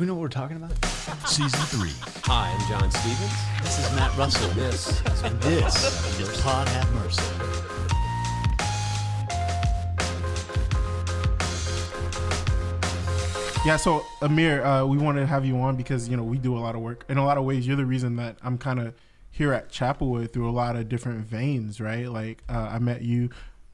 we know what we're talking about? Season 3. Hi, I'm John Stevens. This is Matt Russell. This And this is Pod Have Mercy. Yeah, so Amir, we wanted to have you on because, you know, we do a lot of work. In a lot of ways, you're the reason that I'm kind of here at Chapelwood through a lot of different veins, right? Like, I met you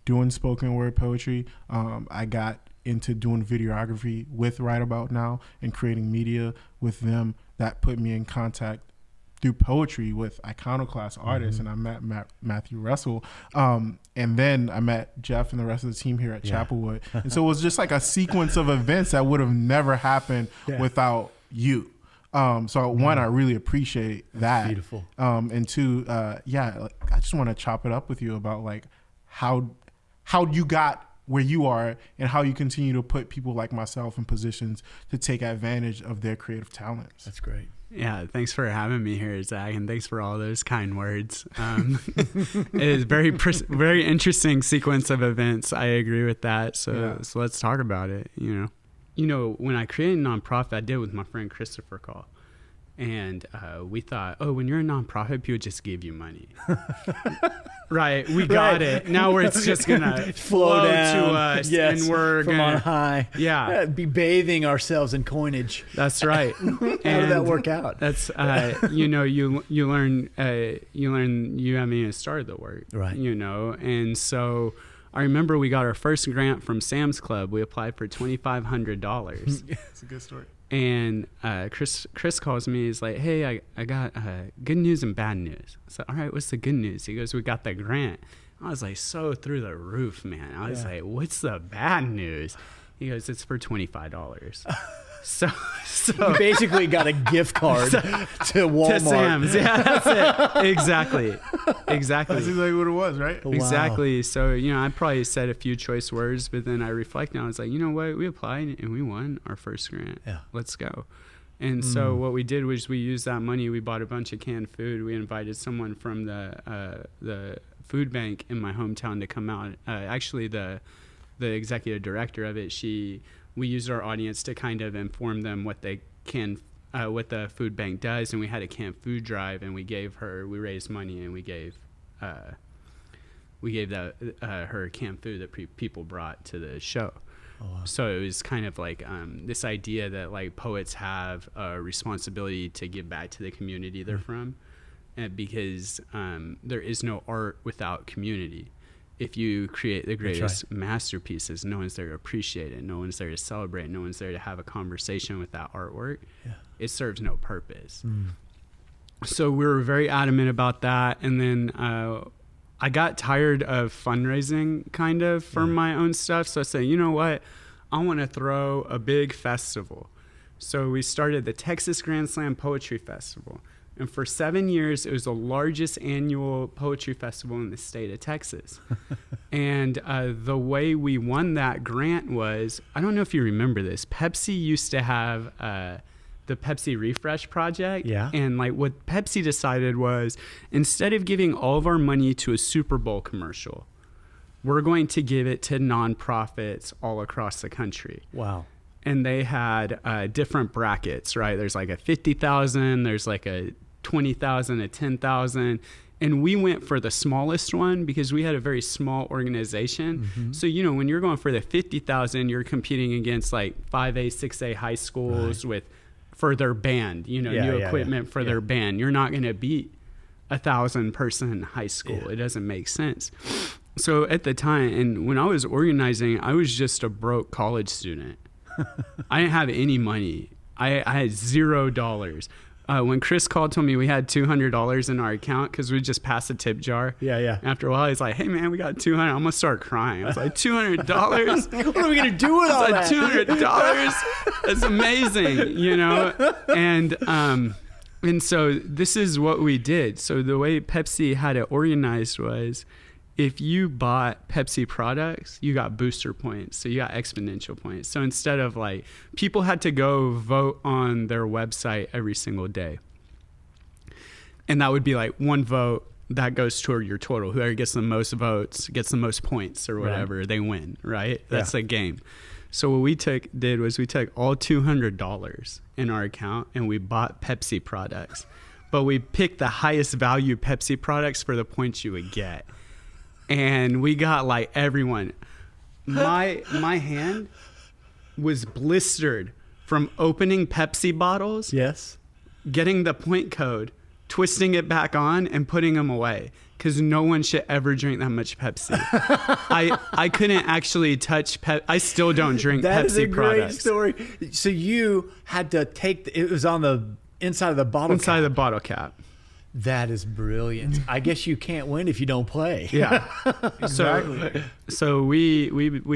doing spoken word poetry. I got into doing videography with Right About Now and creating media with them. That put me in contact through poetry with iconoclast artists, and I met Matthew Russell. And then I met Jeff and the rest of the team here at Chapelwood. And so it was just like a sequence of events that would have never happened without you. So one, I really appreciate that. Beautiful. And two, like, I just want to chop it up with you about like how you got where you are and how you continue to put people like myself in positions to take advantage of their creative talents. That's great. Yeah, thanks for having me here, Xach, and thanks for all those kind words. It is very interesting sequence of events. I agree with that. So let's talk about it. You know, when I created a nonprofit, I did it with my friend Christopher Call. And we thought, when you're a nonprofit, people just give you money. Right, we got it. Now where it's just going to flow down to us. Yes, and we're from gonna, on high. Yeah, be bathing ourselves in coinage. That's right. How did that work out? That's, you learn, you haven't even started the work. Right. You know, and so I remember we got our first grant from Sam's Club. We applied for $2,500. It's a good story. And Chris calls me. He's like, hey, I got good news and bad news. I said, all right, what's the good news? He goes, we got the grant. I was like, so through the roof, man. I was like, what's the bad news? He goes, it's for $25. So you basically got a gift card to Walmart. To Sam's. Yeah, that's it. Exactly. That's exactly what it was, right? Wow. Exactly. So, you know, I probably said a few choice words, but then I reflect and I was like, you know what? We applied and we won our first grant. Yeah. Let's go. And so what we did was we used that money. We bought a bunch of canned food. We invited someone from the food bank in my hometown to come out. Actually, the executive director of it, we used our audience to kind of inform them what they can, what the food bank does, and we had a canned food drive, and we raised money, and we gave her canned food that people brought to the show. Oh, wow. So it was kind of like this idea that like poets have a responsibility to give back to the community they're from, and because there is no art without community. If you create the greatest masterpieces, no one's there to appreciate it. No one's there to celebrate. No one's there to have a conversation with that artwork. Yeah. It serves no purpose. So we were very adamant about that. And then I got tired of fundraising kind of for my own stuff. So I said, you know what? I want to throw a big festival. So we started the Texas Grand Slam Poetry Festival. And for 7 years, it was the largest annual poetry festival in the state of Texas. And the way we won that grant was, I don't know if you remember this, Pepsi used to have the Pepsi Refresh Project. Yeah. And like what Pepsi decided was, instead of giving all of our money to a Super Bowl commercial, we're going to give it to nonprofits all across the country. Wow. And they had different brackets, right? There's like a 50,000, there's like a 20,000, a 10,000. And we went for the smallest one because we had a very small organization. So, you know, when you're going for the 50,000, you're competing against like 5A, 6A high schools for their band, you know, new equipment for their band. You're not going to beat 1,000 person high school. It doesn't make sense. So at the time, and when I was organizing, I was just a broke college student. I didn't have any money. I had $0. When Chris called, told me we had $200 in our account because we just passed a tip jar. After a while, he's like, hey, man, we got $200. I'm going to start crying. I was like, $200? What are we going to do with all that? $200? That's amazing, you know? And so this is what we did. So the way Pepsi had it organized was, if you bought Pepsi products, you got booster points. So you got exponential points. So instead of like, people had to go vote on their website every single day. And that would be like one vote that goes toward your total. Whoever gets the most votes, gets the most points or whatever, they win, right? That's the game. So what we did was we took all $200 in our account and we bought Pepsi products. But we picked the highest value Pepsi products for the points you would get. And we got like everyone. My hand was blistered from opening Pepsi bottles. Yes. Getting the point code, twisting it back on, and putting them away. Because no one should ever drink that much Pepsi. I couldn't actually touch Pepsi. I still don't drink that Pepsi is a products. Great story. So you had to take, it was on the inside of the bottle Inside cap. the bottle cap. That is brilliant. I guess you can't win if you don't play. Yeah. Exactly. So we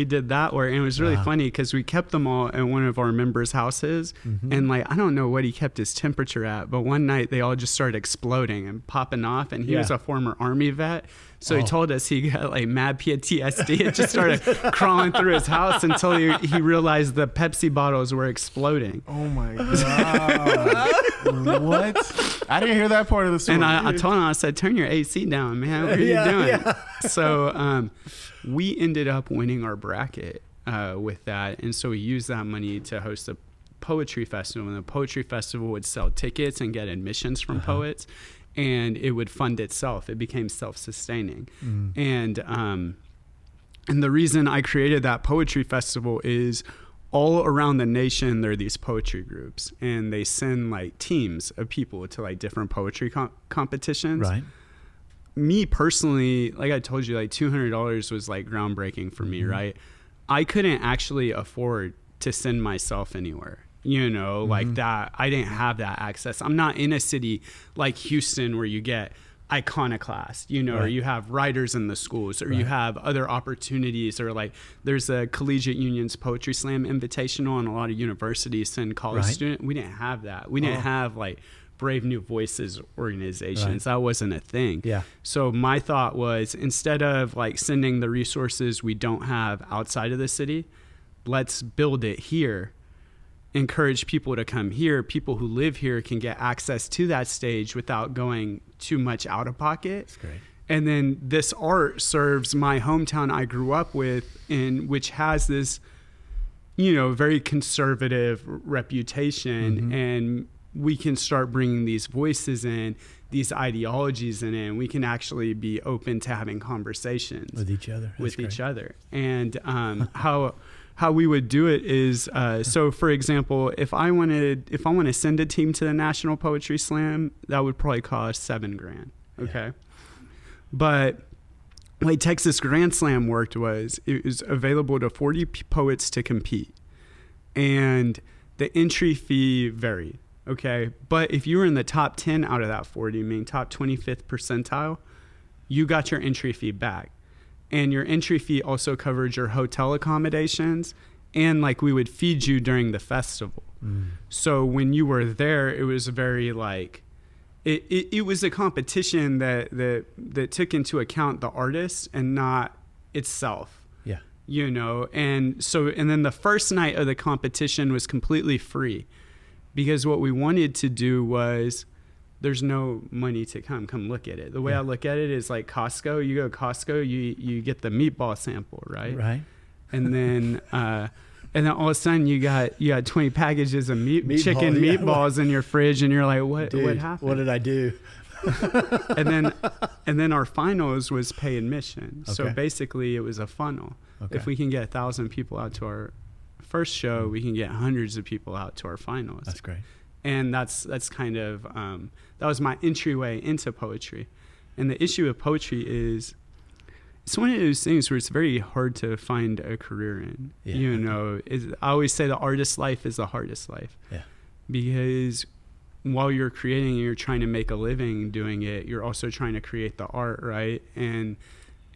did that and it was really funny because we kept them all at one of our members' houses. And like, I don't know what he kept his temperature at, but one night they all just started exploding and popping off. And he was a former Army vet. So he told us he got like mad PTSD and just started crawling through his house until he realized the Pepsi bottles were exploding. Oh my God. What? I didn't hear that part of the story. And I told him, I said, turn your AC down, man. What are you doing? Yeah. So we ended up winning our bracket with that. And so we used that money to host a poetry festival. And the poetry festival would sell tickets and get admissions from poets. And it would fund itself. It became self-sustaining. And the reason I created that poetry festival is all around the nation, there are these poetry groups. And they send like teams of people to like different poetry competitions. Right. Me personally, like I told you, like $200 was like groundbreaking for me, right? I couldn't actually afford to send myself anywhere. You know, like that. I didn't have that access. I'm not in a city like Houston where you get iconoclast, you know, or you have writers in the schools, or you have other opportunities, or like there's a Collegiate Union's Poetry Slam Invitational, and a lot of universities send college students. We didn't have that. We didn't have like Brave New Voices organizations. That wasn't a thing. Yeah. So my thought was, instead of like sending the resources we don't have outside of the city, let's build it here. Encourage people to come here. People who live here can get access to that stage without going too much out of pocket. That's great. And then this art serves my hometown I grew up with, which has this, you know, very conservative reputation. And we can start bringing these voices in, these ideologies in, and we can actually be open to having conversations with each other. each other. And how we would do it is, so for example, if I want to send a team to the National Poetry Slam, that would probably cost $7,000. Okay. But the way Texas Grand Slam worked was it was available to 40 poets to compete, and the entry fee varied. Okay. But if you were in the top 10 out of that 40, meaning top 25th percentile, you got your entry fee back. And your entry fee also covered your hotel accommodations, and like we would feed you during the festival. So when you were there, it was very like, it was a competition that took into account the artist and not itself. Yeah. You know, and then the first night of the competition was completely free, because what we wanted to do was, there's no money to come look at it. The way I look at it is like Costco. You go to Costco, you get the meatball sample, right? Right. And then all of a sudden you got 20 packages of chicken meatballs in your fridge, and you're like, what happened? What did I do? and then our finals was pay admission. Okay. So basically it was a funnel. Okay. If we can get 1,000 people out to our first show, we can get hundreds of people out to our finals. That's great. And that's kind of that was my entryway into poetry. And the issue of poetry is, it's one of those things where it's very hard to find a career in. Yeah. You know, I always say the artist's life is the hardest life. Yeah. Because while you're creating and you're trying to make a living doing it, you're also trying to create the art, right? And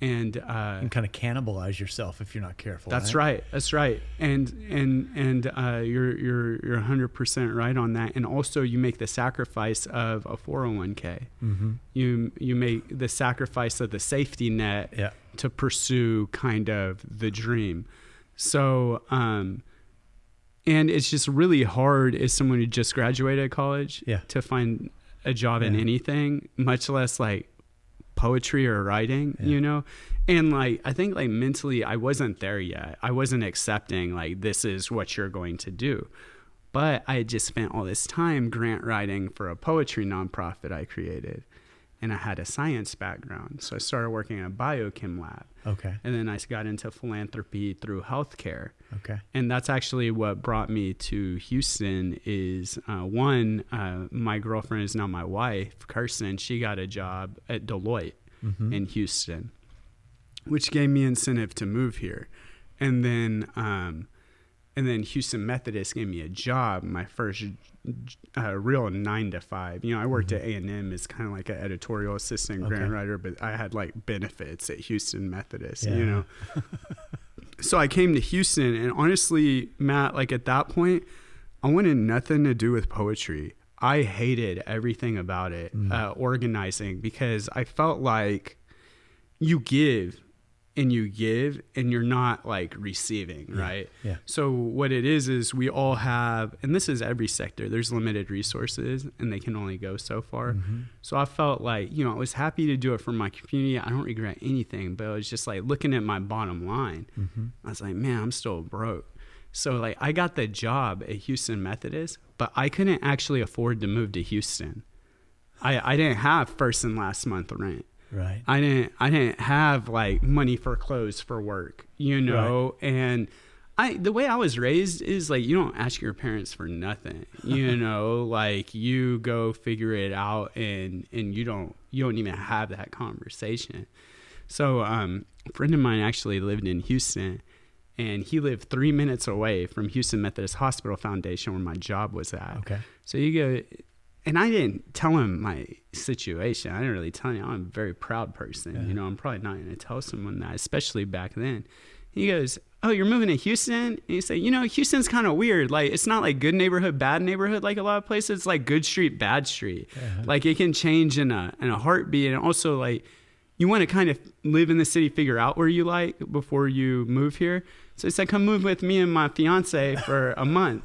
you can kind of cannibalize yourself if you're not careful. That's right. That's right. And you're 100% right on that. And also you make the sacrifice of a 401k. You make the sacrifice of the safety net to pursue kind of the dream. So and it's just really hard as someone who just graduated college to find a job in anything, much less like poetry or writing, you know? And like, I think like mentally I wasn't there yet. I wasn't accepting like, this is what you're going to do. But I had just spent all this time grant writing for a poetry nonprofit I created. And I had a science background. So I started working in a biochem lab. Okay. And then I got into philanthropy through healthcare. Okay. And that's actually what brought me to Houston is, my girlfriend is now my wife, Kirsten. She got a job at Deloitte in Houston, which gave me incentive to move here. And then Houston Methodist gave me a job, my first real 9 to 5. You know, I worked at A&M as kind of like an editorial assistant grant writer, but I had like benefits at Houston Methodist, you know. So I came to Houston, and honestly, Matt, like at that point, I wanted nothing to do with poetry. I hated everything about it, organizing, because I felt like you give and you're not like receiving, right? Yeah. So what it is we all have, and this is every sector, there's limited resources and they can only go so far. So I felt like, you know, I was happy to do it for my community. I don't regret anything, but I was just like looking at my bottom line. I was like, man, I'm still broke. So like I got the job at Houston Methodist, but I couldn't actually afford to move to Houston. I didn't have first and last month rent. Right. I didn't have like money for clothes for work, you know, and the way I was raised is like, you don't ask your parents for nothing, you know, like you go figure it out and you don't even have that conversation. So, a friend of mine actually lived in Houston, and he lived 3 minutes away from Houston Methodist Hospital Foundation where my job was at. Okay. So you go, and I didn't tell him my situation. I didn't really tell him. I'm a very proud person. You know, I'm probably not going to tell someone that, especially back then. He goes, oh, you're moving to Houston? And you say, you know, Houston's kind of weird. Like, it's not like good neighborhood, bad neighborhood like a lot of places. It's like good street, bad street. Like, it can change in a heartbeat. And also, like, you want to kind of live in the city, figure out where you like before you move here. So he said, come move with me and my fiance for a month.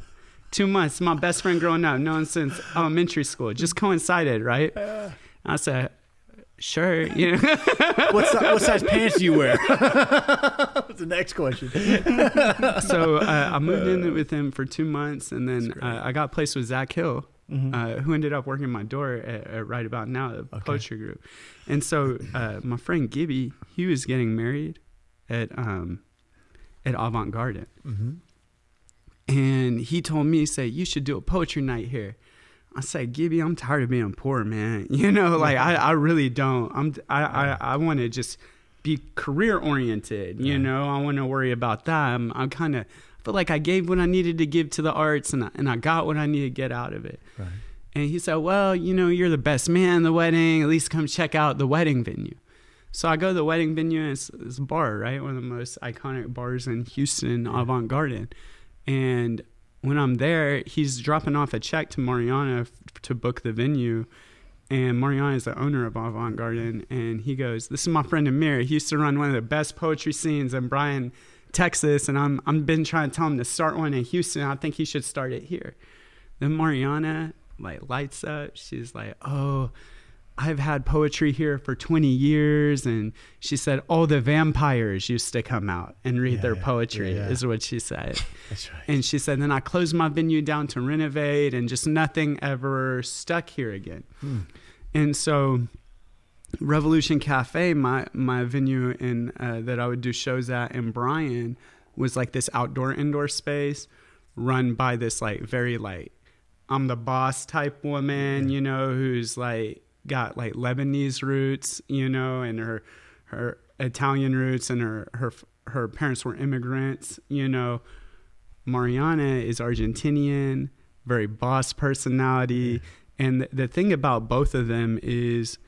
2 months, my best friend growing up, known since elementary school, just coincided, right? I said, sure. You know? What size pants do you wear? That's the next question. So I moved in with him for 2 months, and then I got placed with Xach Hill, who ended up working my door at Right About Now, the poetry group. And so my friend Gibby, he was getting married at Avant Garden. And he told me, he said, you should do a poetry night here. I said, Gibby, I'm tired of being poor, man. You know, like I really don't. I want to just be career oriented. You know, I want to worry about that. I'm kind of feel like I gave what I needed to give to the arts, and I got what I needed to get out of it. Right. And he said, well, you know, you're the best man in the wedding. At least come check out the wedding venue. So I go to the wedding venue, and it's a bar, right? One of the most iconic bars in Houston, Avant Garden. And when I'm there, he's dropping off a check to Mariana to book the venue. And Mariana is the owner of Avant Garden. And he goes, this is my friend Amir. He used to run one of the best poetry scenes in Bryan, Texas. And I'm been trying to tell him to start one in Houston. I think he should start it here. Then Mariana like lights up. She's like, oh, I've had poetry here for 20 years. And she said, all the vampires used to come out and read their poetry, is what she said. That's right. And she said, then I closed my venue down to renovate, and just nothing ever stuck here again. And so Revolution Cafe, my venue in that I would do shows at in Bryan, was like this indoor space run by this like very like, I'm the boss type woman, you know, who's like, got like Lebanese roots, you know, and her Italian roots, and her parents were immigrants, you know. Mariana is Argentinian, very boss personality. And the thing about both of them is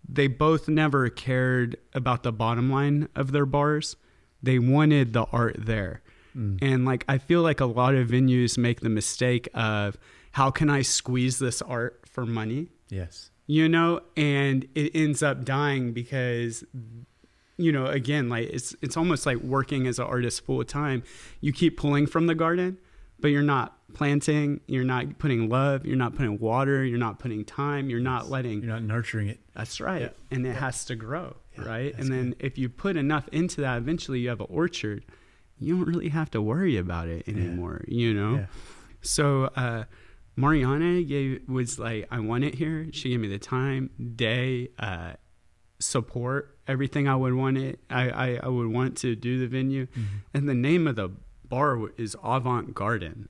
they both never cared about the bottom line of their bars. They wanted the art there. And like, I feel like a lot of venues make the mistake of, how can I squeeze this art for money? Yes. You know, and it ends up dying because, you know, again, like it's almost like working as an artist full time. You keep pulling from the garden, but you're not planting, you're not putting love, you're not putting water, you're not putting time, you're not letting. You're not nurturing it. That's right. Yeah. And it has to grow, right? that's And then if you put enough into that, eventually you have an orchard. You don't really have to worry about it anymore, you know? Yeah. So Mariana was like, I want it here. She gave me the time, day, support, everything I would want it. I would want to do the venue. And the name of the bar is Avant Garden.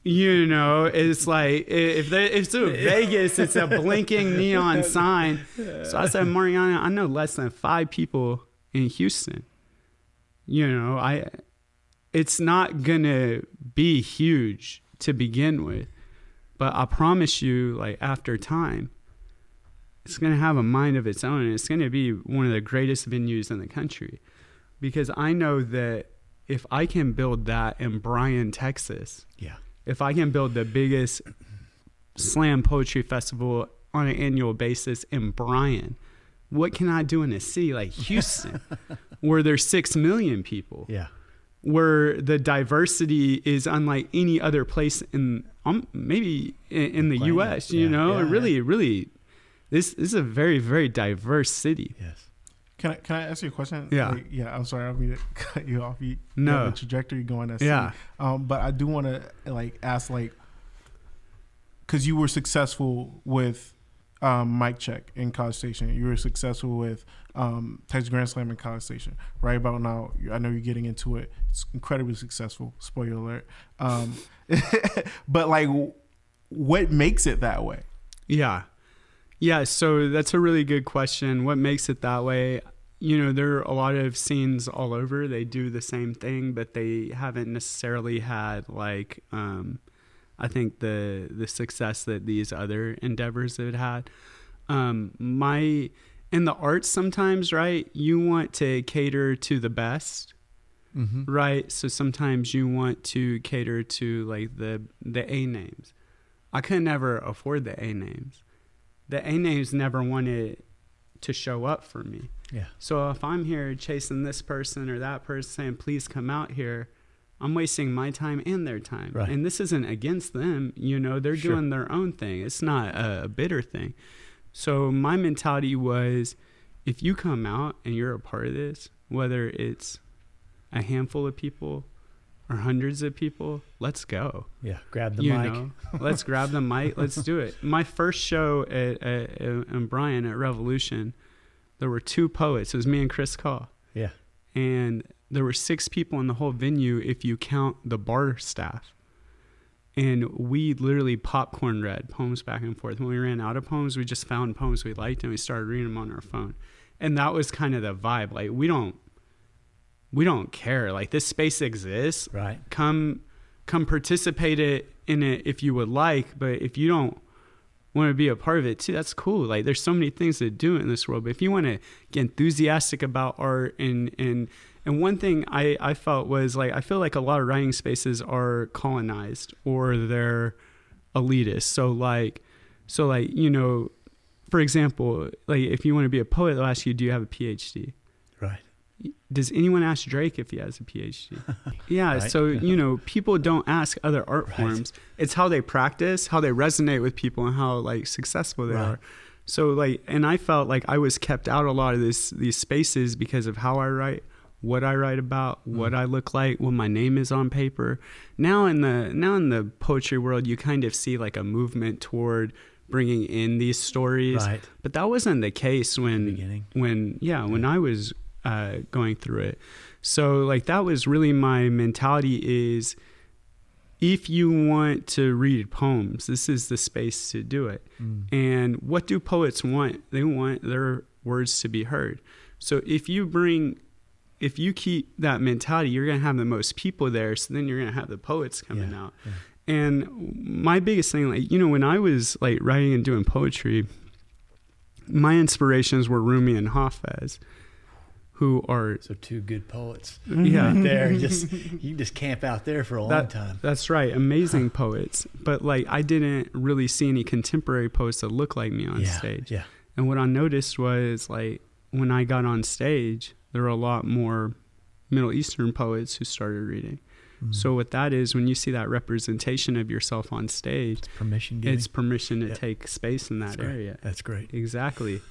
You know, it's like if it's in Vegas, it's a blinking neon sign. So I said, Mariana, I know less than 5 people in Houston. You know, it's not gonna be huge to begin with, but I promise you, like after time, it's gonna have a mind of its own, and it's gonna be one of the greatest venues in the country, because I know that if I can build that in Bryan, Texas, if I can build the biggest slam poetry festival on an annual basis in Bryan, what can I do in a city like Houston, where there's 6 million people? Yeah. Where the diversity is unlike any other place in maybe in the U.S. You know, really, this is a very, very diverse city. Yes. Can I ask you a question? Yeah. Like, yeah. I'm sorry. I don't mean to cut you off. You No. have the trajectory going. Yeah. But I do want to ask because you were successful with Mic Check in College Station. You were successful with Texas Grand Slam in College Station. Right about now, I know you're getting into it. It's incredibly successful. Spoiler alert. But what makes it that way? Yeah. So that's a really good question. What makes it that way? You know, there are a lot of scenes all over. They do the same thing, but they haven't necessarily had I think the success that these other endeavors have had. In the arts sometimes, right, you want to cater to the best, right? So sometimes you want to cater to like the A names. I could never afford the A names. The A names never wanted to show up for me. Yeah. So if I'm here chasing this person or that person saying, please come out here, I'm wasting my time and their time. Right. And this isn't against them. You know, they're doing their own thing. It's not a bitter thing. So my mentality was, if you come out and you're a part of this, whether it's a handful of people or hundreds of people, let's go. Yeah. Grab the mic. Know? Let's grab the mic. Let's do it. My first show in Bryan at Revolution, there were 2 poets. It was me and Chris Call. Yeah. And there were 6 people in the whole venue if you count the bar staff. And we literally popcorn read poems back and forth. When we ran out of poems, we just found poems we liked and we started reading them on our phone. And that was kind of the vibe. Like, we don't care. Like, this space exists. Right. Come participate in it if you would like. But if you don't want to be a part of it too, that's cool. Like, there's so many things to do in this world. But if you want to get enthusiastic about art and one thing I felt was, like, I feel like a lot of writing spaces are colonized or they're elitist. So like, you know, for example, like, if you want to be a poet, they'll ask you, do you have a PhD? Right. Does anyone ask Drake if he has a PhD? Yeah. Right. So, you know, people don't ask other art forms. It's how they practice, how they resonate with people, and how, like, successful they are. So, like, and I felt like I was kept out a lot of these spaces because of how I write, what I write about, what I look like, what my name is on paper. Now in the poetry world, you kind of see like a movement toward bringing in these stories. Right. But that wasn't the case when I was going through it. So, like, that was really my mentality is, if you want to read poems, this is the space to do it. And what do poets want? They want their words to be heard. So if you keep that mentality, you're going to have the most people there. So then you're going to have the poets coming out. Yeah. And my biggest thing, like, you know, when I was like writing and doing poetry, my inspirations were Rumi and Hafez, who are... So 2 good poets. Yeah. Right there. You just camp out there for a long time. That's right. Amazing poets. But, like, I didn't really see any contemporary poets that looked like me on stage. Yeah. And what I noticed was, like, when I got on stage, there were a lot more Middle Eastern poets who started reading. So what that is, when you see that representation of yourself on stage, It's permission giving. it's permission to take space in that That's great. area. That's great. Exactly.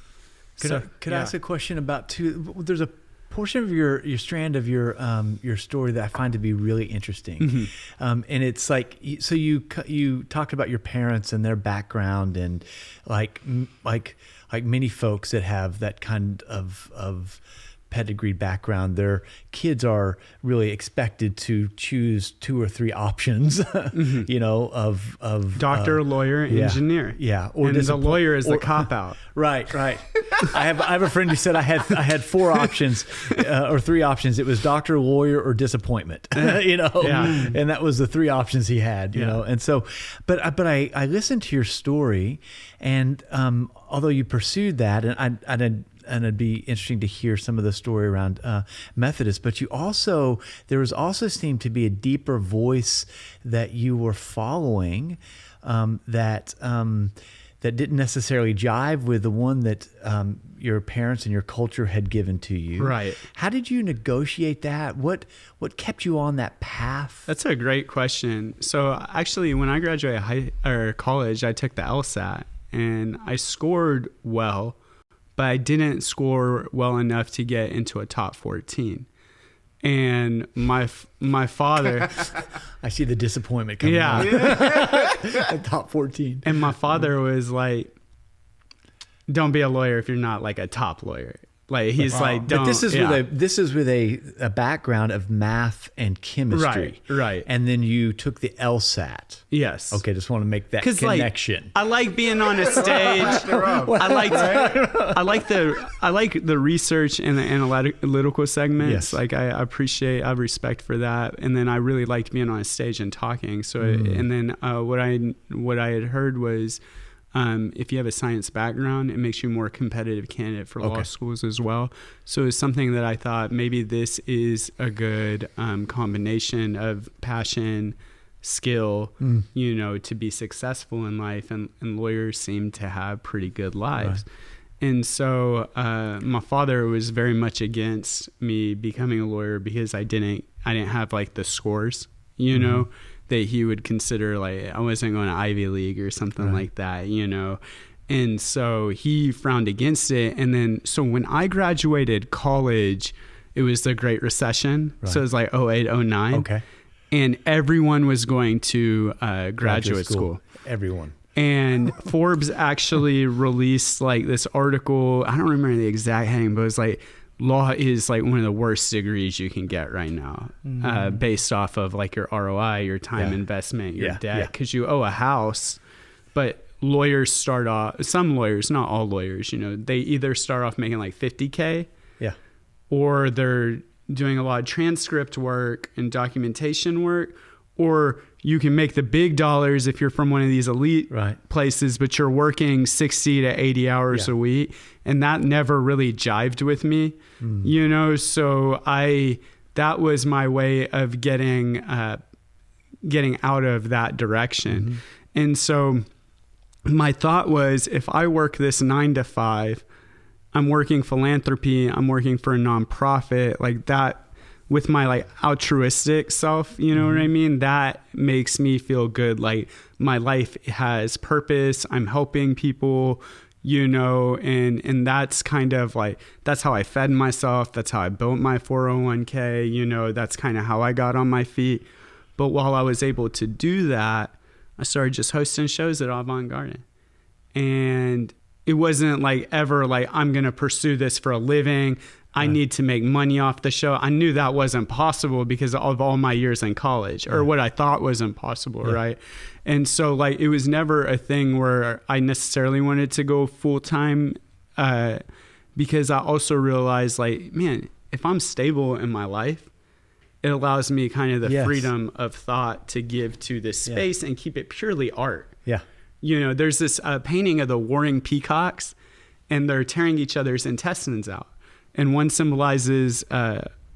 Could I ask a question about too? There's a portion of your strand of your story that I find to be really interesting, and it's like so you talked about your parents and their background, and like many folks that have that kind of pedigreed background, their kids are really expected to choose 2 or 3 options, of Doctor, lawyer, engineer. Yeah. Or the lawyer is the cop out. Right. I have a friend who said I had 4 options or 3 options. It was doctor, lawyer, or disappointment. And that was the 3 options he had. You know, and so, but I listened to your story, and although you pursued that, and it'd be interesting to hear some of the story around Methodist, but there was also seemed to be a deeper voice that you were following that didn't necessarily jive with the one that your parents and your culture had given to you. Right. How did you negotiate that? What kept you on that path? That's a great question. So actually, when I graduated college, I took the LSAT, and I scored well, but I didn't score well enough to get into a top 14. And my father... I see the disappointment coming out. Top 14. And my father was like, don't be a lawyer if you're not like a top lawyer. Like he's like, don't. But this is with a background of math and chemistry, right? And then you took the LSAT. Yes. Okay, just want to make that connection. I like being on a stage. I like the research and the analytical segments. Yes. Like I have respect for that, and then I really liked being on a stage and talking. So and then what I had heard was, if you have a science background, it makes you a more competitive candidate for law schools as well. So it's something that I thought maybe this is a good combination of passion, skill, to be successful in life. And lawyers seem to have pretty good lives. Right. And so my father was very much against me becoming a lawyer because I didn't have like the scores, know, that he would consider, like I wasn't going to Ivy League or something like that, And so he frowned against it. And then, so when I graduated college, it was the Great Recession. Right. So it was like 08, 09. Okay. And everyone was going to graduate school. Everyone. And Forbes actually released like this article. I don't remember the exact heading, but it was like, law is like one of the worst degrees you can get right now, based off of like your ROI, your time investment, your debt, because you owe a house. But lawyers start off, some lawyers, not all lawyers, they either start off making like $50K, or they're doing a lot of transcript work and documentation work, or you can make the big dollars if you're from one of these elite places, but you're working 60 to 80 hours a week. And that never really jived with me, so that was my way of getting out of that direction. And so my thought was, if I work this 9 to 5, I'm working philanthropy, I'm working for a nonprofit, like that, with my like altruistic self, what I mean? That makes me feel good. Like my life has purpose. I'm helping people, and that's kind of like, that's how I fed myself. That's how I built my 401k, that's kind of how I got on my feet. But while I was able to do that, I started just hosting shows at Avant Garden. And it wasn't like ever like, I'm going to pursue this for a living. I need to make money off the show. I knew that wasn't possible because of all my years in college, or what I thought was impossible, right? And so like it was never a thing where I necessarily wanted to go full-time, because I also realized like, man, if I'm stable in my life, it allows me kind of the freedom of thought to give to this space and keep it purely art. Yeah. There's this painting of the warring peacocks, and they're tearing each other's intestines out. And one symbolizes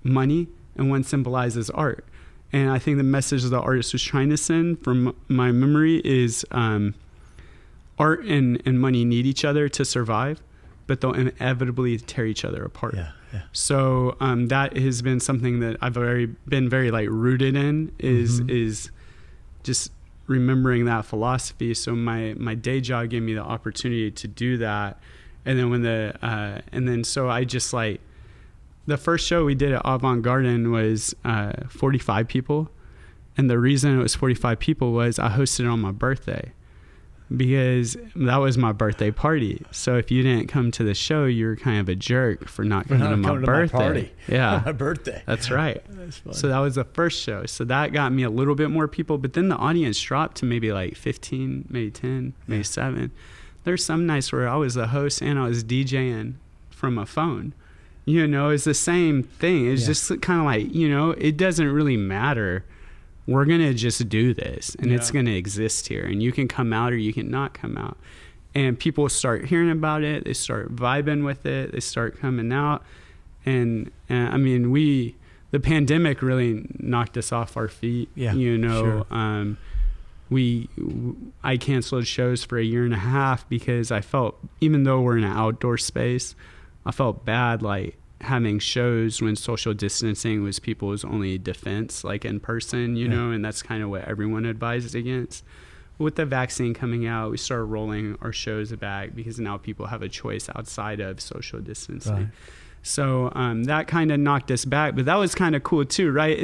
money, and one symbolizes art. And I think the message the artist was trying to send, from my memory, is art and money need each other to survive, but they'll inevitably tear each other apart. So that has been something that I've been very like rooted in is just remembering that philosophy. So my day job gave me the opportunity to do that. And then so I just like, the first show we did at Avant Garden was 45 people. And the reason it was 45 people was I hosted it on my birthday, because that was my birthday party. So if you didn't come to the show, you're kind of a jerk for not coming to my birthday. My party. Yeah. My birthday. That's right. That's fun. So that was the first show. So that got me a little bit more people, but then the audience dropped to maybe like 15, maybe 10, maybe 7. There's some nights where I was the host and I was DJing from a phone. You know, it's the same thing. It's just kind of like, you know, it doesn't really matter. We're going to just do this, and it's going to exist here, and you can come out or you can not come out. And people start hearing about it. They start vibing with it. They start coming out. And I mean, the pandemic really knocked us off our feet. Yeah, you know, sure. I canceled shows for 1.5 years because I felt, even though we're in an outdoor space, I felt bad like having shows when social distancing was people's only defense, like in person, you know, and that's kind of what everyone advised against. With the vaccine coming out, we started rolling our shows back because now people have a choice outside of social distancing. Right. So that kind of knocked us back, but that was kind of cool too, right?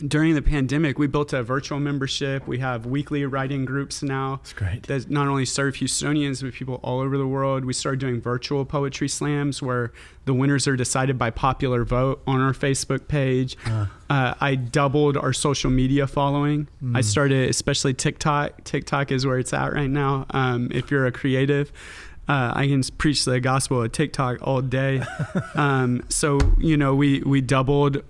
During the pandemic, we built a virtual membership. We have weekly writing groups now. That's great. That not only serve Houstonians, but people all over the world. We started doing virtual poetry slams where the winners are decided by popular vote on our Facebook page. I doubled our social media following. I started, especially TikTok. TikTok is where it's at right now. If you're a creative, I can preach the gospel of TikTok all day. So, you know, we doubled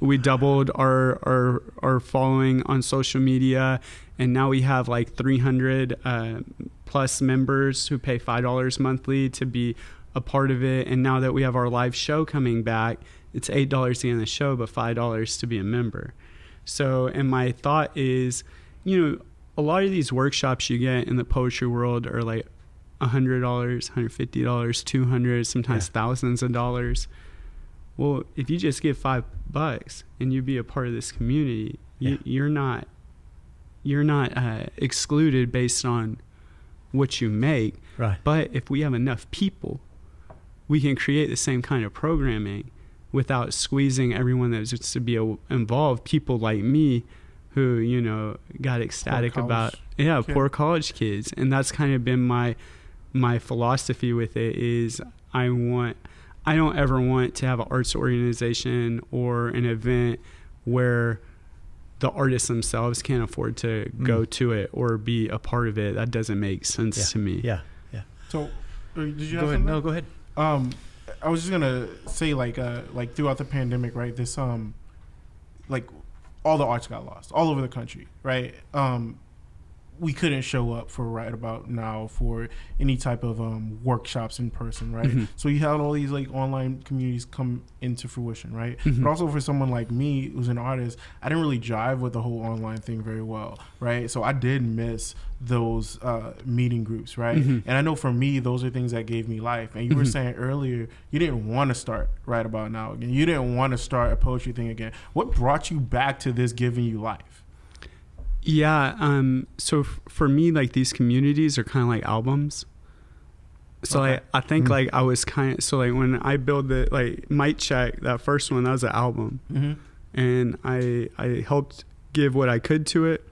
our following on social media, and now we have like 300 plus members who pay $5 monthly to be a part of it. And now that we have our live show coming back, it's $8 to get in the show, but $5 to be a member. So, and my thought is, you know, a lot of these workshops you get in the poetry world are like $100, $150, $200, sometimes thousands of dollars. Well, if you just give $5 and you be a part of this community, you're not excluded based on what you make. Right. But if we have enough people, we can create the same kind of programming without squeezing everyone that's to be involved. People like me who, you know, got ecstatic about poor college kids. And that's kind of been my philosophy with it is I don't ever want to have an arts organization or an event where the artists themselves can't afford to go to it or be a part of it. That doesn't make sense to me. Yeah. So did you go have ahead? No, go ahead. I was just gonna say like throughout the pandemic, right? This like all the arts got lost all over the country, right? We couldn't show up for right about now for any type of workshops in person, right? Mm-hmm. So you had all these like online communities come into fruition, right? Mm-hmm. But also for someone like me who's an artist, I didn't really jive with the whole online thing very well, right? So I did miss those meeting groups, right? Mm-hmm. And I know for me, those are things that gave me life. And you were saying earlier, you didn't want to start right about now again. You didn't want to start a poetry thing again. What brought you back to this giving you life? Yeah, so for me, like these communities are kind of like albums. So like, I think like I was kind of, so like when I build the, like Mic Check, that first one, that was an album. And I helped give what I could to it.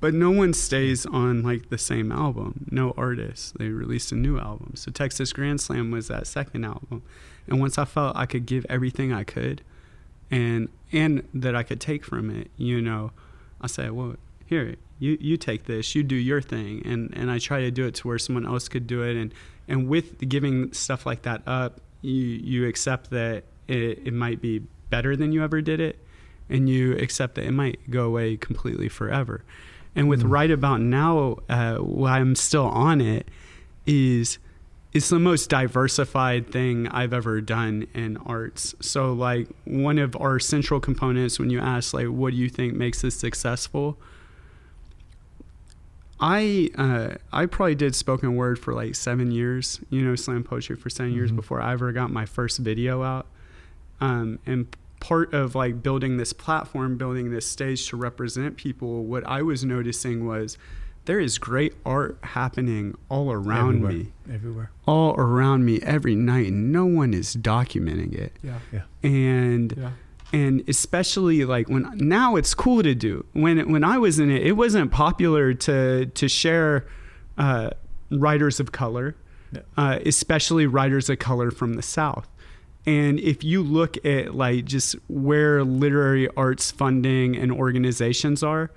But no one stays on like the same album. No artist. They released a new album. So Texas Grand Slam was that second album. And once I felt I could give everything I could and that I could take from it, you know, I said, well, here, you take this, you do your thing. And I try to do it to where someone else could do it. And with giving stuff like that up, you accept that it might be better than you ever did it. And you accept that it might go away completely forever. And with Right About Now, while I'm still on it, it's the most diversified thing I've ever done in arts. So like one of our central components, when you ask like, what do you think makes this successful? I probably did spoken word for like 7 years, slam poetry for 7 years before I ever got my first video out. And part of like building this platform, building this stage to represent people, what I was noticing was there is great art happening all around me. Everywhere. All around me every night. And no one is documenting it. And especially like now it's cool to do. When I was in it, it wasn't popular to share writers of color, especially writers of color from the South. And if you look at like just where literary arts funding and organizations are,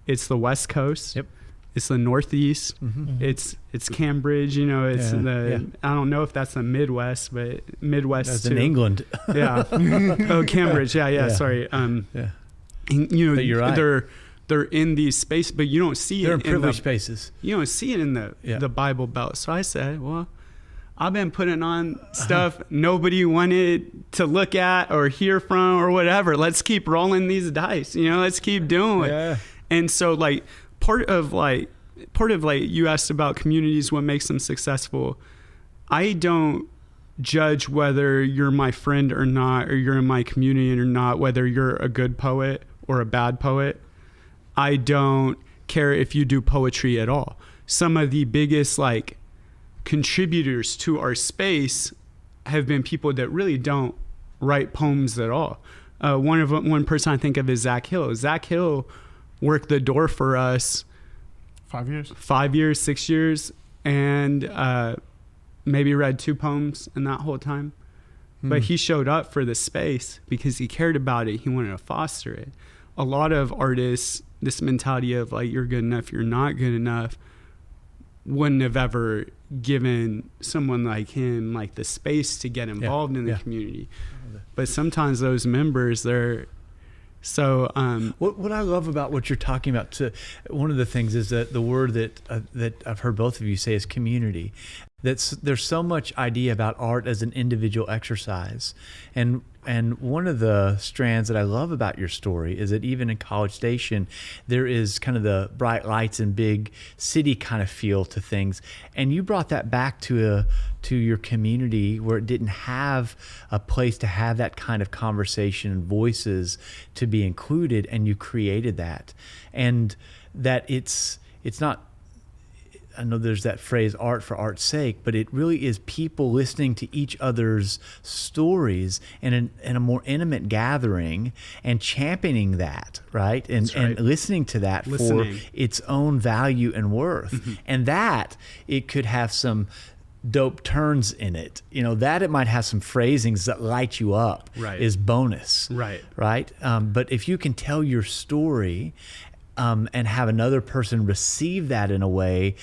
it's the West Coast. Yep. It's the Northeast. It's Cambridge. I don't know if that's the Midwest, but Midwest. That's too. in England. Yeah. Oh, Cambridge. Yeah. Sorry. And, but you're right. They're in these spaces, but you don't see it. They're in privileged spaces. You don't see it in the Bible Belt. So I said, well, I've been putting on stuff nobody wanted to look at or hear from or whatever. Let's keep rolling these dice. Let's keep doing it. And so like part of like you asked about communities, what makes them successful. I don't judge whether you're my friend or not, or you're in my community or not, whether you're a good poet or a bad poet. I don't care if you do poetry at all. Some of the biggest like contributors to our space have been people that really don't write poems at all. One person I think of is Xach Hill. Xach Hill worked the door for us 5 years, 6 years, and maybe read 2 poems in that whole time. But he showed up for the space because he cared about it. He wanted to foster it. A lot of artists, this mentality of like, you're good enough, you're not good enough, wouldn't have ever given someone like him like the space to get involved in the community. But sometimes those members, they're so what I love about what you're talking about, one of the things is that the word that I've heard both of you say is community. There's so much idea about art as an individual exercise, and one of the strands that I love about your story is that even in College Station, there is kind of the bright lights and big city kind of feel to things, and you brought that back to your community where it didn't have a place to have that kind of conversation and voices to be included, and you created that, and that it's not. I know there's that phrase, art for art's sake, but it really is people listening to each other's stories in a more intimate gathering and championing that, right? And listening to that for its own value and worth. And that it could have some dope turns in it. That it might have some phrasings that light you up is bonus. Right. But if you can tell your story and have another person receive that in a way,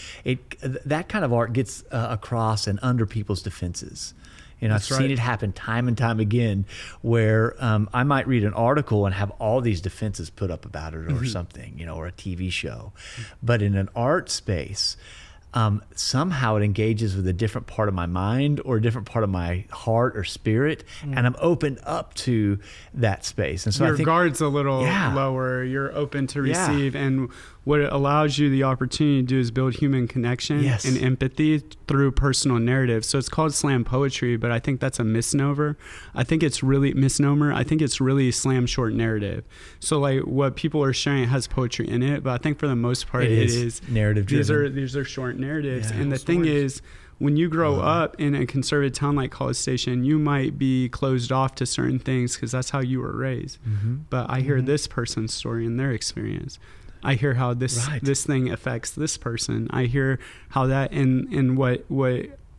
that kind of art gets across and under people's defenses. I've seen it happen time and time again where I might read an article and have all these defenses put up about it or something, or a TV show. But in an art space, somehow it engages with a different part of my mind or a different part of my heart or spirit, and I'm opened up to that space. And so your I think guard's a little lower. You're open to receive, and what it allows you the opportunity to do is build human connection and empathy through personal narrative. So it's called slam poetry, but I think that's a misnomer. I think it's really slam short narrative. So like what people are sharing has poetry in it, but I think for the most part it is narrative driven. These are short narratives. And the thing is, when you grow up in a conservative town like College Station, you might be closed off to certain things because that's how you were raised. But I hear this person's story and their experience. I hear how this thing affects this person. I hear how that and what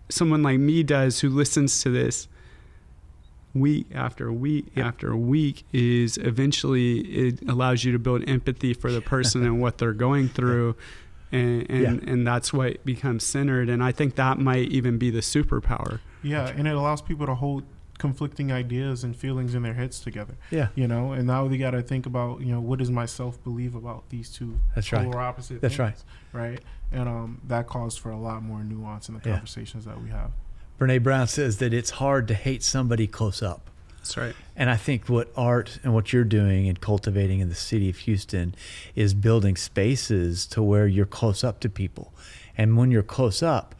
someone like me does who listens to this week after week after week is eventually it allows you to build empathy for the person and what they're going through. And that's what becomes centered. And I think that might even be the superpower. Yeah, and it allows people to hold conflicting ideas and feelings in their heads together. And now they got to think about, what does myself believe about these two polar opposite things. Right? And that calls for a lot more nuance in the conversations that we have. Brene Brown says that it's hard to hate somebody close up. That's right. And I think what art and what you're doing and cultivating in the city of Houston is building spaces to where you're close up to people. And when you're close up,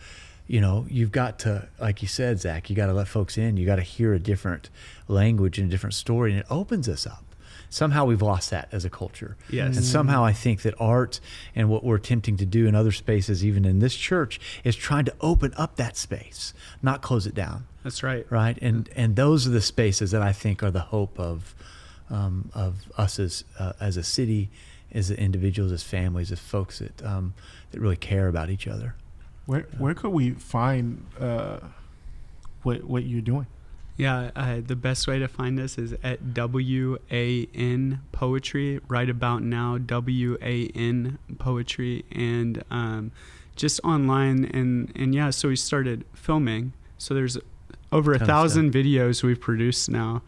you've got to, like you said, Xach, you got to let folks in. You got to hear a different language and a different story, and it opens us up. Somehow we've lost that as a culture. Yes. And somehow I think that art and what we're attempting to do in other spaces, even in this church, is trying to open up that space, not close it down. That's right. Right. And those are the spaces that I think are the hope of us as a city, as individuals, as families, as folks that really care about each other. Where could we find what you're doing? Yeah, the best way to find us is at WAN Poetry, right about now, WAN Poetry, and just online. And yeah, so we started filming. So there's over 1,000 videos we've produced now.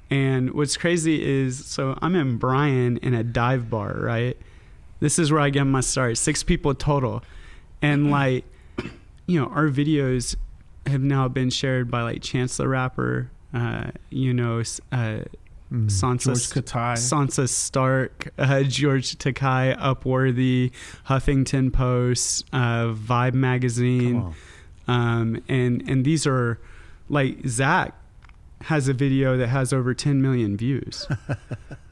And what's crazy is, so I'm in Bryan in a dive bar, right? This is where I get my start, 6 people total. And like, our videos have now been shared by like Chance the Rapper, Sansa Stark, George Takai, Upworthy, Huffington Post, Vibe magazine, and these are like Xach has a video that has over 10 million views.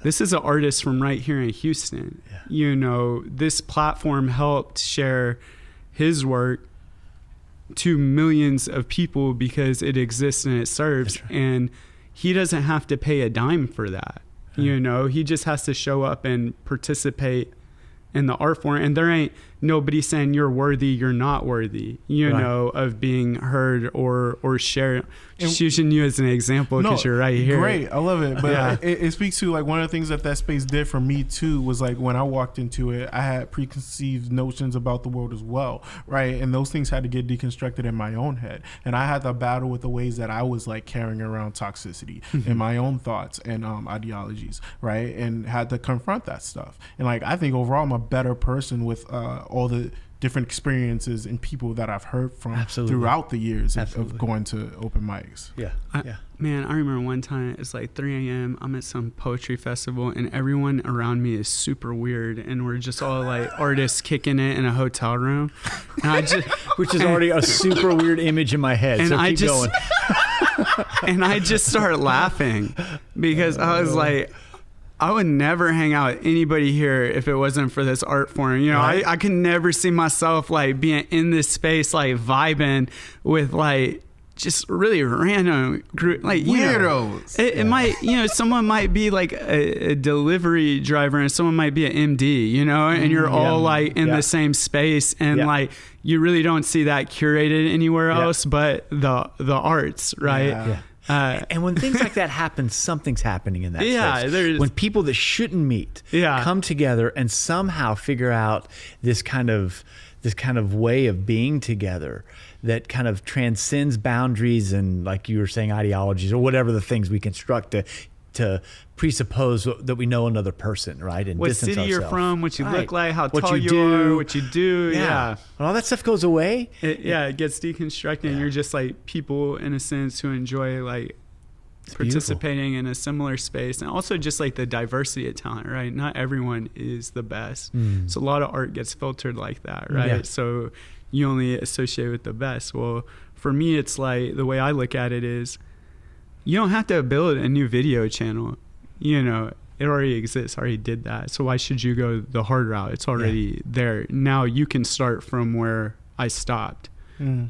This is an artist from right here in Houston. Yeah. This platform helped share his work to millions of people because it exists and it serves. Right. And he doesn't have to pay a dime for that. He just has to show up and participate in the art form. And there ain't nobody saying you're worthy, you're not worthy, of being heard or shared. Just using you as an example because you're right here. Great. I love it. But it speaks to like one of the things that space did for me too was like when I walked into it, I had preconceived notions about the world as well. Right. And those things had to get deconstructed in my own head. And I had to battle with the ways that I was like carrying around toxicity in my own thoughts and ideologies. Right. And had to confront that stuff. And like, I think overall I'm a better person with all the different experiences and people that I've heard from throughout the years of going to open mics. Man, I remember one time it's like 3 a.m. I'm at some poetry festival and everyone around me is super weird and we're just all like artists kicking it in a hotel room. And which is already a super weird image in my head. And so keep going. And I just started laughing because I was like, I would never hang out with anybody here if it wasn't for this art form. I could never see myself like being in this space, like vibing with like just really random group, like weirdos. It might, someone might be like a delivery driver and someone might be an MD, and you're all like in the same space and like you really don't see that curated anywhere else but the arts, right? And when things like that happen, something's happening in that space. When people that shouldn't meet come together and somehow figure out this kind of way of being together that kind of transcends boundaries and, like you were saying, ideologies or whatever the things we construct to presuppose that we know another person, right? And what distance city ourselves. You're from, what you look like, how tall you are, what you do. And all that stuff goes away. It gets deconstructed and you're just like people in a sense who enjoy like participating in a similar space, and also just like the diversity of talent, right? Not everyone is the best. So a lot of art gets filtered like that, right? So you only associate with the best. Well, for me, it's like the way I look at it is you don't have to build a new video channel. It already exists, already did that. So why should you go the hard route? It's already there. Now you can start from where I stopped.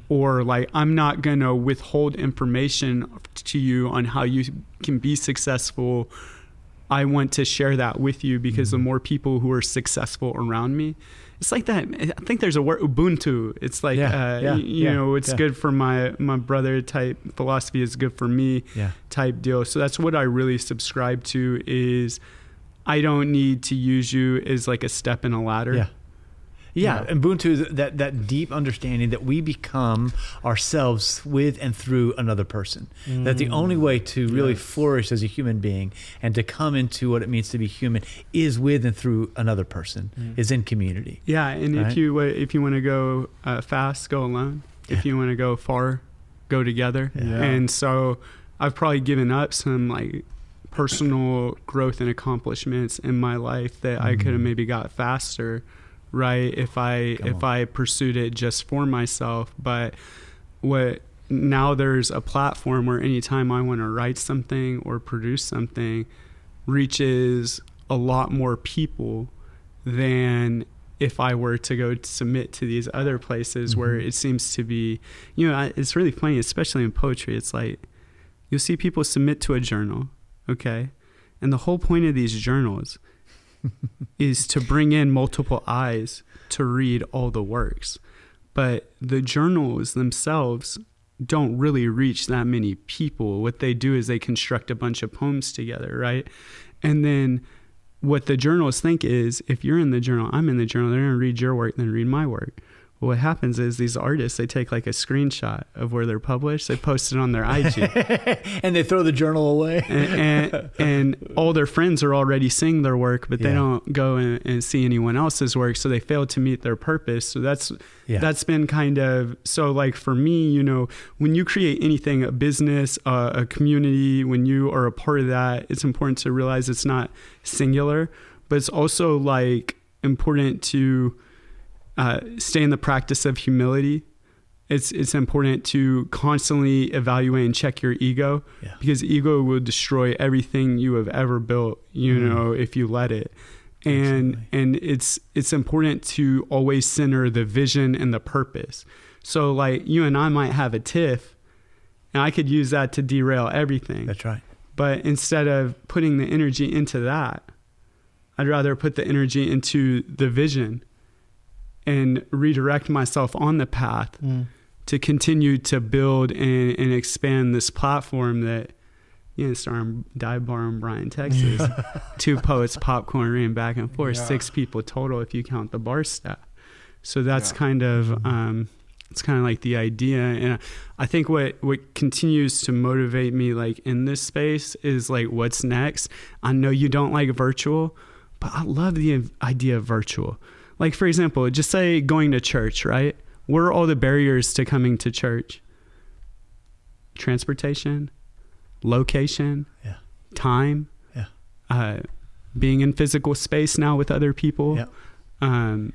Or like, I'm not going to withhold information to you on how you can be successful. I want to share that with you because the more people who are successful around me, it's like that. I think there's a word, Ubuntu. It's like, it's good for my brother type philosophy is good for me type deal. So that's what I really subscribe to is I don't need to use you as like a step in a ladder. Ubuntu is that deep understanding that we become ourselves with and through another person. That the only way to really flourish as a human being and to come into what it means to be human is with and through another person, is in community. And right? if you want to go fast, go alone. If you want to go far, go together. And so I've probably given up some like personal growth and accomplishments in my life that I could have maybe got faster, right, if I pursued it just for myself. But now there's a platform where anytime I want to write something or produce something reaches a lot more people than if I were to go submit to these other places where it seems to be, it's really funny, especially in poetry. It's like you'll see people submit to a journal, okay? And the whole point of these journals is to bring in multiple eyes to read all the works. But the journals themselves don't really reach that many people. What they do is they construct a bunch of poems together, right? And then what the journals think is, if you're in the journal, I'm in the journal, they're going to read your work, then read my work. Well, what happens is these artists, they take like a screenshot of where they're published, they post it on their IG. And they throw the journal away. and all their friends are already seeing their work, but they don't go and see anyone else's work, so they fail to meet their purpose. So that's been kind of, so like for me, when you create anything, a business, a community, when you are a part of that, it's important to realize it's not singular, but it's also like important to stay in the practice of humility. It's important to constantly evaluate and check your ego, because ego will destroy everything you have ever built, if you let it. And it's important to always center the vision and the purpose. So like you and I might have a tiff, and I could use that to derail everything. That's right. But instead of putting the energy into that, I'd rather put the energy into the vision and redirect myself on the path to continue to build and expand this platform that, starring Dive Bar in Bryan, Texas, 2 poets popcorning back and forth, 6 people total if you count the bar staff. So that's kind of, it's kind of like the idea. And I think what continues to motivate me like in this space is like, what's next? I know you don't like virtual, but I love the idea of virtual. Like, for example, just say going to church, right? What are all the barriers to coming to church? Transportation, location, time, being in physical space now with other people. I'm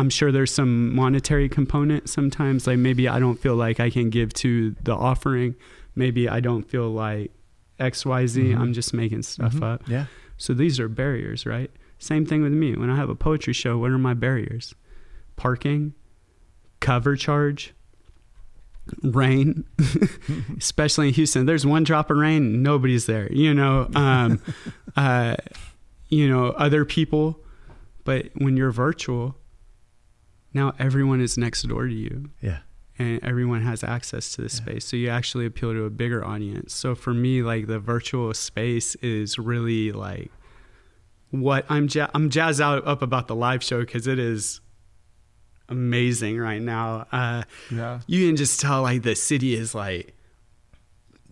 sure there's some monetary component sometimes. Like maybe I don't feel like I can give to the offering. Maybe I don't feel like XYZ. I'm just making stuff up. Yeah. So these are barriers, right? Same thing with me. When I have a poetry show, what are my barriers? Parking, cover charge, rain, especially in Houston. There's one drop of rain, nobody's there, other people. But when you're virtual, now everyone is next door to you. Yeah. And everyone has access to the space. So you actually appeal to a bigger audience. So for me, like the virtual space is really like, what I'm jazzed up about the live show, because it is amazing right now. You can just tell like the city is like,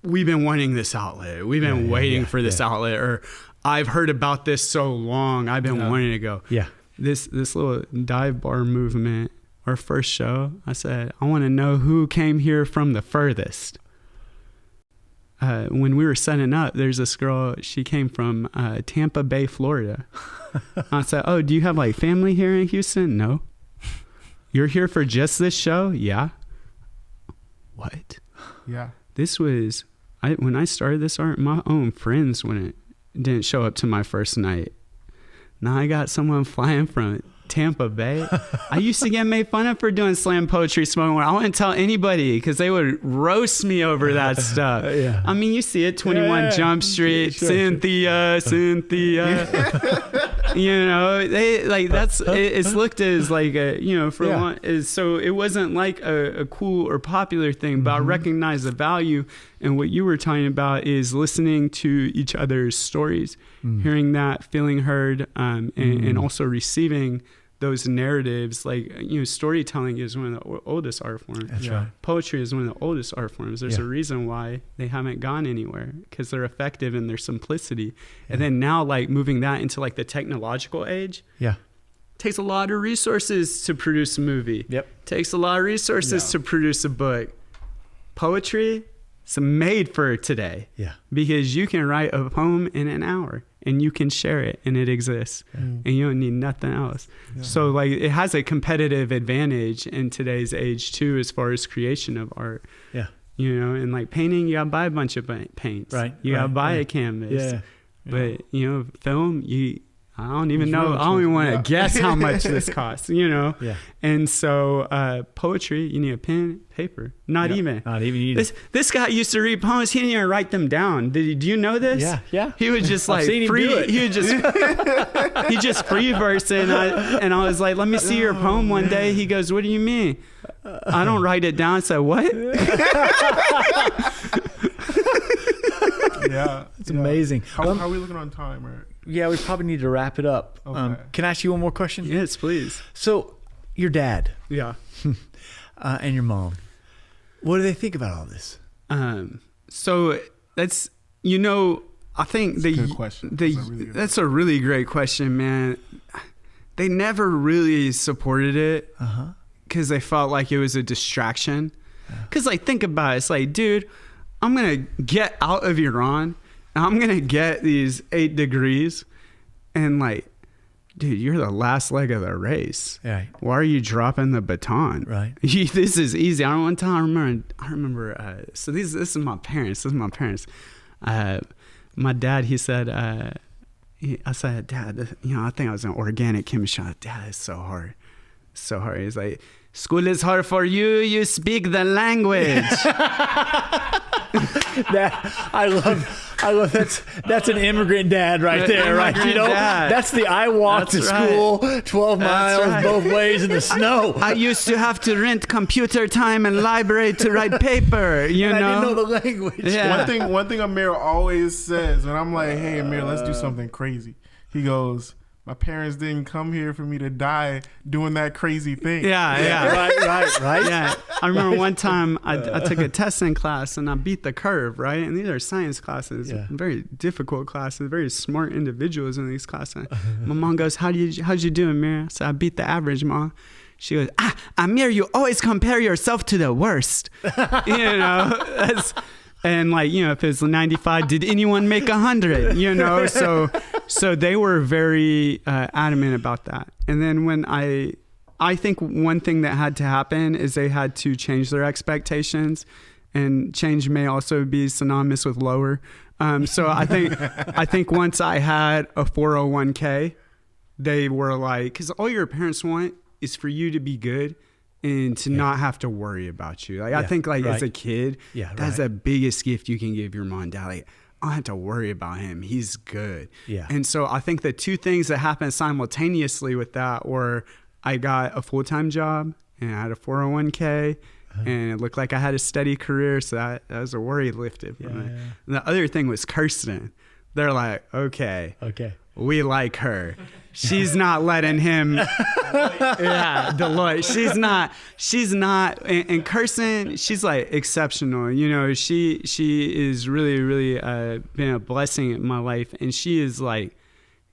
we've been wanting this outlet. We've been waiting for this outlet, or I've heard about this so long. I've been wanting to go. Yeah. This little dive bar movement, our first show, I said, I want to know who came here from the furthest. When we were setting up, there's this girl, she came from Tampa Bay, Florida. I said, oh, do you have like family here in Houston? No. You're here for just this show? Yeah. What? Yeah. This was, when I started this art, my own friends didn't show up to my first night. Now I got someone flying from Tampa Bay. I used to get made fun of for doing slam poetry, smoking water. I wouldn't tell anybody because they would roast me over that stuff. I mean, you see it, 21 Jump Street, Cynthia. They like it's looked as like so it wasn't like a cool or popular thing, but I recognize the value. And what you were talking about is listening to each other's stories, hearing that, feeling heard, and also receiving those narratives. Like, storytelling is one of the oldest art forms. That's right. Poetry is one of the oldest art forms. There's a reason why they haven't gone anywhere, because they're effective in their simplicity. And then now, like, moving that into like the technological age. Yeah. Takes a lot of resources to produce a movie. Yep. Takes a lot of resources to produce a book. Poetry, It's made for today. Yeah. Because you can write a poem in an hour and you can share it and it exists and you don't need nothing else. Yeah. So like it has a competitive advantage in today's age too, as far as creation of art. Yeah. You know, and like painting, you gotta buy a bunch of paints. Right. You gotta buy a canvas. Yeah. But you know, film, I don't even know. I don't even want to guess how much this costs, you know? Yeah. And so poetry, you need a pen, paper. Not even. This guy used to read poems. He didn't even write them down. Do you know this? Yeah. Yeah. He would just like free. He would just he just free verse it. And I was like, let me see your poem one day. He goes, what do you mean? I don't write it down. I said, what? Yeah. It's amazing. How are we looking on time? Or? Yeah, we probably need to wrap it up. Okay. Can I ask you one more question? Yes, please. So, your dad Yeah. and your mom, what do they think about all this? So that's, you know, I think that's a good question. That's a really great question, man. They never really supported it because they felt like it was a distraction. Because like, think about it. It's like, dude, I'm going to get out of Iran and I'm going to get these 8 degrees and like, dude, you're the last leg of the race. Right. Why are you dropping the baton? Right. This is easy. One time I remember, so this is my parents. My dad, he said, I said, Dad, you know, I think I was in organic chemistry. Dad, it's so hard. It's so hard. He's like, school is hard for you. You speak the language. I love that's an immigrant dad right there, right? You know, that's the I walked to school 12 miles both ways in the snow. I used to have to rent computer time and library to write paper, you know. I didn't know the language. Yeah. One thing Amir always says when I'm like, hey Amir, let's do something crazy. He goes, my parents didn't come here for me to die doing that crazy thing. Yeah. Right. Yeah. I remember one time I took a testing class and I beat the curve, right? And these are science classes, very difficult classes, very smart individuals in these classes. My mom goes, how'd you do, Amir? I said, I beat the average, Mom. She goes, Amir, you always compare yourself to the worst. You know, and like, you know, if it's 95, did anyone make 100? You know, so they were very adamant about that. And then when I think one thing that had to happen is they had to change their expectations, and change may also be synonymous with lower. So I think once I had a 401k, they were like, because all your parents want is for you to be good and to not have to worry about you. Like I think like as a kid, that's the biggest gift you can give your mom and dad. Like, I don't have to worry about him. He's good. Yeah. And so I think the two things that happened simultaneously with that were I got a full-time job and I had a 401k and it looked like I had a steady career. So that was a worry lifted from it. And the other thing was Kirsten. They're like, okay. We like her. She's not letting him. Deloitte. She's not. And Kirsten, she's like exceptional. You know, she is really, really been a blessing in my life. And she is like,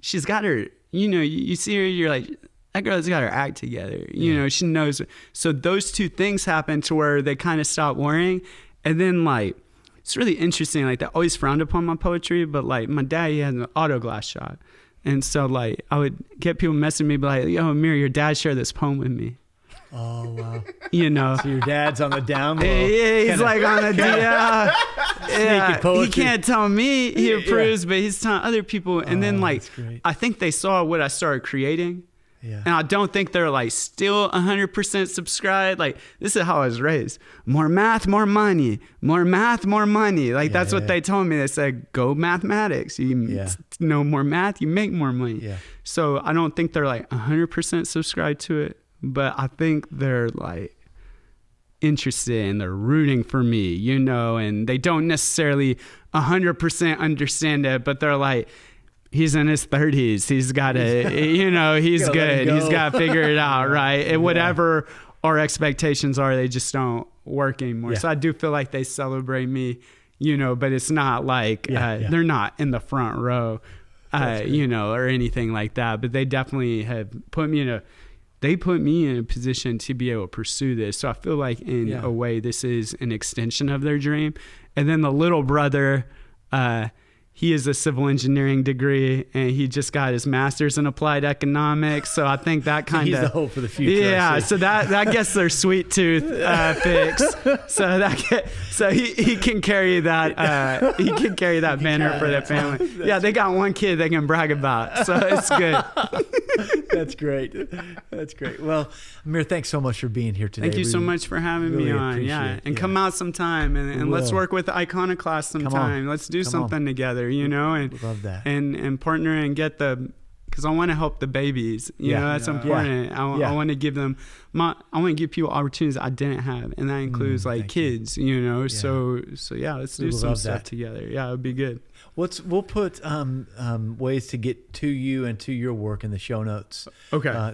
she's got her. You know, you see her, you're like, that girl's got her act together. You know, she knows. So those two things happen to where they kind of stop worrying, and then like. It's really interesting. Like, they always frowned upon my poetry, but like my dad, he had an auto glass shot. And so like I would get people messaging me, be like, yo, Amir, your dad shared this poem with me. Oh, wow. You know. So your dad's on the down low. Yeah, he's like on the poetry. He can't tell me he approves, but he's telling other people. And then like, I think they saw what I started creating. Yeah. And I don't think they're like still 100% subscribed. Like, this is how I was raised. More math, more money. More math, more money. Like, that's what they told me. They said, go mathematics. You know more math, you make more money. Yeah. So I don't think they're like 100% subscribed to it. But I think they're like interested and they're rooting for me, you know, and they don't necessarily 100% understand it, but they're like, he's in his 30s. He's got to, you know, he's good. He's got to figure it out, right? And whatever our expectations are, they just don't work anymore. So I do feel like they celebrate me, you know, but it's not like they're not in the front row, you know, or anything like that. But they definitely have put me in a they put me in a position to be able to pursue this. So I feel like in a way, this is an extension of their dream. And then the little brother, he is a civil engineering degree, and he just got his master's in applied economics. So I think that kind of... He's the hope for the future. Yeah, so that gets their sweet tooth fixed. So he can carry that banner for their family. Yeah, they got one kid they can brag about, so it's good. That's great. That's great. Well, Amir, thanks so much for being here today. Thank you so much for having me on. Yeah, and come out sometime, and let's work with Iconoclast sometime. Let's do something together. And love that. And partner and get because I want to help the babies. You know, that's important. I want to give them I want to give people opportunities I didn't have, and that includes kids. You know, so let's do some stuff together. Yeah, it would be good. We'll put ways to get to you and to your work in the show notes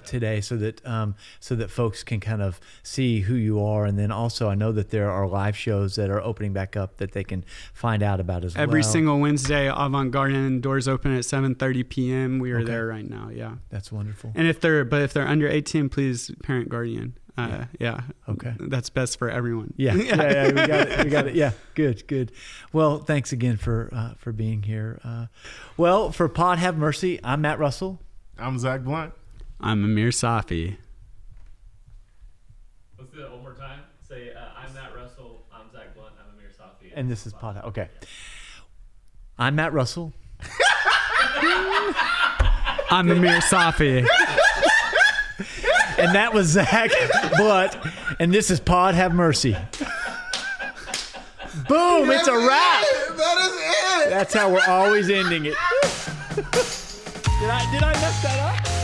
today, so that folks can kind of see who you are, and then also I know that there are live shows that are opening back up that they can find out about as well. Every single Wednesday, Avant Garden, doors open at 7:30 p.m. We are there right now. Yeah, that's wonderful. And if they're under 18, please parent guardian. Okay. That's best for everyone. Yeah. We got it. Yeah. Good. Well, thanks again for being here. Well, for Pod Have Mercy, I'm Matt Russell. I'm Xach Blunt. I'm Amir Safi. Let's do that one more time. Say, I'm Matt Russell. I'm Xach Blunt. I'm Amir Safi. And this is Pod Have. Okay. I'm Matt Russell. I'm Amir Safi. And that was Xach Blunt, and this is Pod Have Mercy. Boom! It's a wrap. That is it. That's how we're always ending it. Did I mess that up?